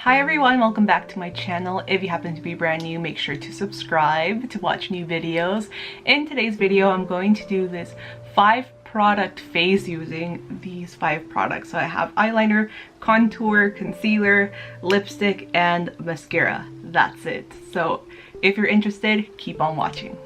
Hi everyone, welcome back to my channel. If you happen to be brand new, make sure to subscribe to watch new videos. In today's video, I'm going to do this 5-product phase using these 5 products. So I have eyeliner, contour, concealer, lipstick, and mascara. That's it. So if you're interested, keep on watching.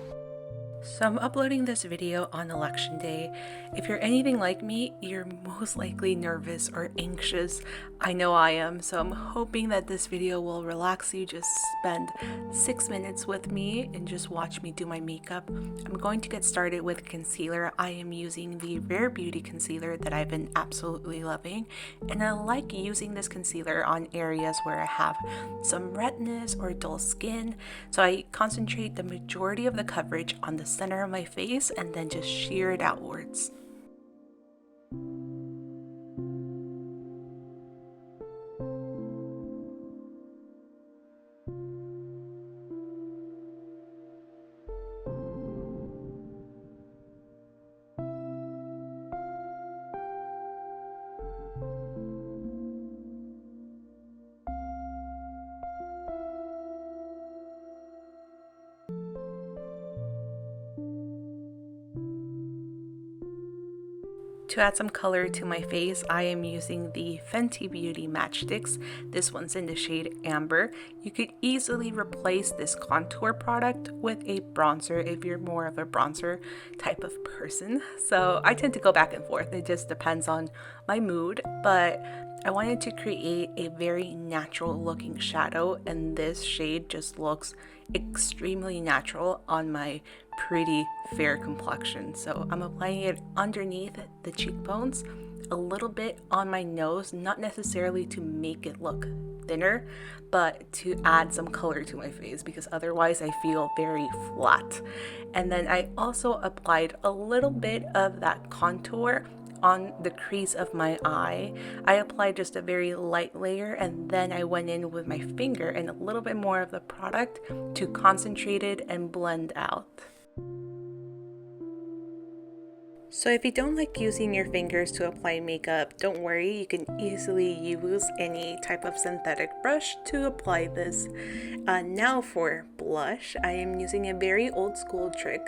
So I'm uploading this video on election day. If you're anything like me, you're most likely nervous or anxious. I know I am, so I'm hoping that this video will relax you. Just spend 6 minutes with me and just watch me do my makeup. I'm going to get started with concealer. I am using the Rare Beauty concealer that I've been absolutely loving, and I like using this concealer on areas where I have some redness or dull skin. So I concentrate the majority of the coverage on the center of my face and then just sheer it outwards. To add some color to my face, I am using the Fenty Beauty matchsticks. This one's in the shade Amber. You could easily replace this contour product with a bronzer if you're more of a bronzer type of person. So I tend to go back and forth. It just depends on my mood, but I wanted to create a very natural looking shadow, and this shade just looks extremely natural on my pretty fair complexion. So I'm applying it underneath the cheekbones, a little bit on my nose, not necessarily to make it look thinner, but to add some color to my face, because otherwise I feel very flat. And then I also applied a little bit of that contour on the crease of my eye. I applied just a very light layer, and then I went in with my finger and a little bit more of the product to concentrate it and blend out. So if you don't like using your fingers to apply makeup, don't worry, you can easily use any type of synthetic brush to apply this. Now for blush, I am using a very old school trick.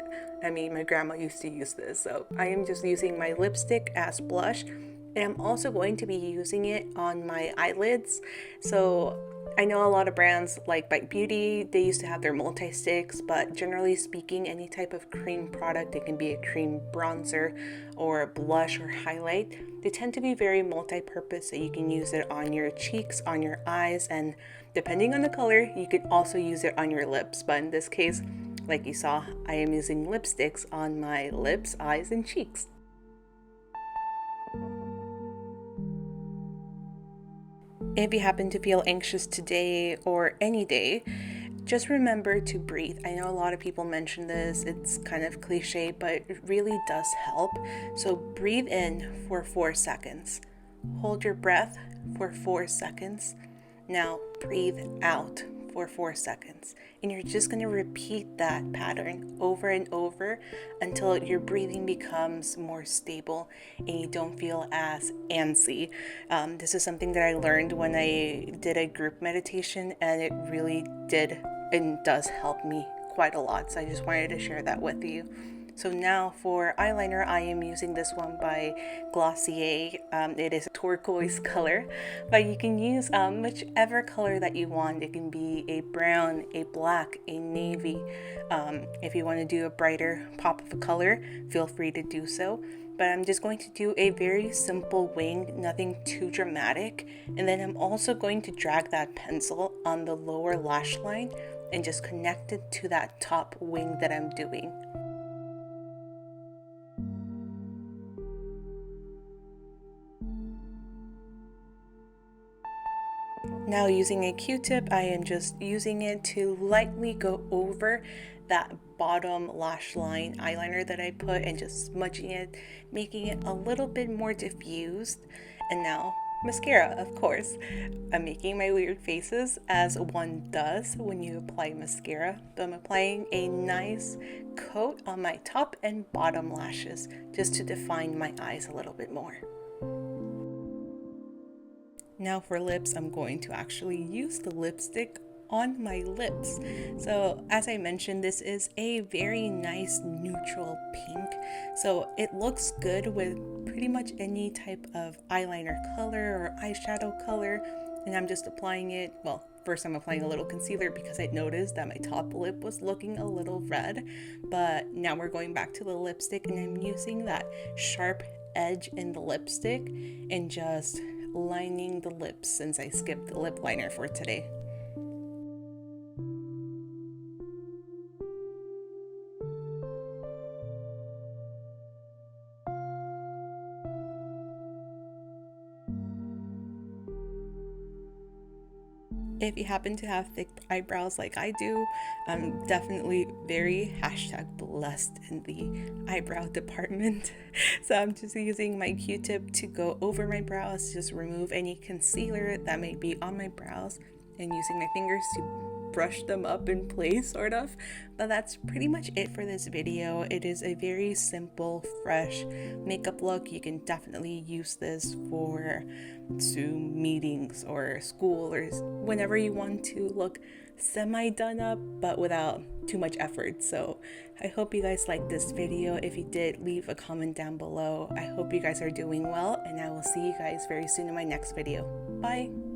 I mean, my grandma used to use this, so I am just using my lipstick as blush. And I'm also going to be using it on my eyelids. So I know a lot of brands like Bite Beauty, they used to have their multi-sticks, but generally speaking, any type of cream product, it can be a cream bronzer or a blush or highlight, they tend to be very multi-purpose, so you can use it on your cheeks, on your eyes, and depending on the color, you could also use it on your lips. But in this case, like you saw, I am using lipsticks on my lips, eyes, and cheeks. If you happen to feel anxious today or any day, just remember to breathe. I know a lot of people mention this, it's kind of cliche, but it really does help. So breathe in for 4 seconds. Hold your breath for 4 seconds. Now breathe out for 4 seconds. And you're just going to repeat that pattern over and over until your breathing becomes more stable and you don't feel as antsy. This is something that I learned when I did a group meditation, and it really did and does help me quite a lot. So I just wanted to share that with you. So now for eyeliner, I am using this one by Glossier. It is a turquoise color, but you can use whichever color that you want. It can be a brown, a black, a navy. If you want to do a brighter pop of a color, feel free to do so. But I'm just going to do a very simple wing, nothing too dramatic. And then I'm also going to drag that pencil on the lower lash line and just connect it to that top wing that I'm doing. Now using a Q-tip, I am just using it to lightly go over that bottom lash line eyeliner that I put and just smudging it, making it a little bit more diffused. And now mascara, of course. I'm making my weird faces as one does when you apply mascara. So I'm applying a nice coat on my top and bottom lashes just to define my eyes a little bit more. Now for lips, I'm going to actually use the lipstick on my lips. So as I mentioned, this is a very nice neutral pink. So it looks good with pretty much any type of eyeliner color or eyeshadow color. And I'm just applying it, well, first I'm applying a little concealer because I noticed that my top lip was looking a little red. But now we're going back to the lipstick and I'm using that sharp edge in the lipstick and just lining the lips since I skipped the lip liner for today. If you happen to have thick eyebrows like I do, I'm definitely very #blessed in the eyebrow department. So I'm just using my Q-tip to go over my brows, just remove any concealer that may be on my brows, and using my fingers to brush them up in place, sort of. But that's pretty much it for this video. It is a very simple, fresh makeup look. You can definitely use this for Zoom meetings or school or whenever you want to look semi done up but without too much effort. So I hope you guys liked this video. If you did, leave a comment down below. I hope you guys are doing well, and I will see you guys very soon in my next video. Bye!